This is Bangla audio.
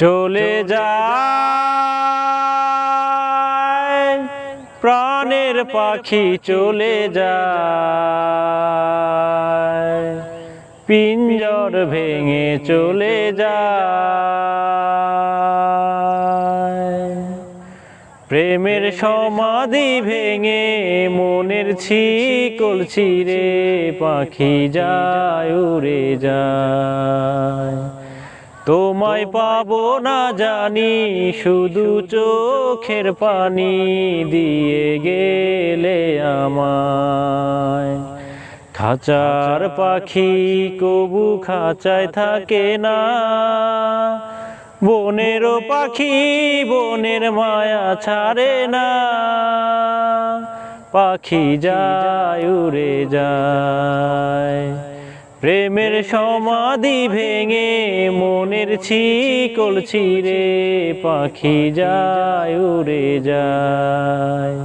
চলে যায় প্রাণের পাখি চলে যায় পিঞ্জর ভেঙে চলে যায় প্রেমের সমাধি ভেঙে মনের শিকল ছিঁড়ে পাখি যায় উড়ে যায় তোমায় পাবো না জানি শুধু চোখের পানি দিয়ে গেলে আমায় খাঁচার পাখি কবু খাঁচায় থাকে না বনেরও পাখি বনের মায়া ছাড়ে না পাখি যায় উড়ে যায় প্রেমের সমাধি ভেঙে মনের শিকল ছিঁড়ে পাখি যায় উড়ে যায়।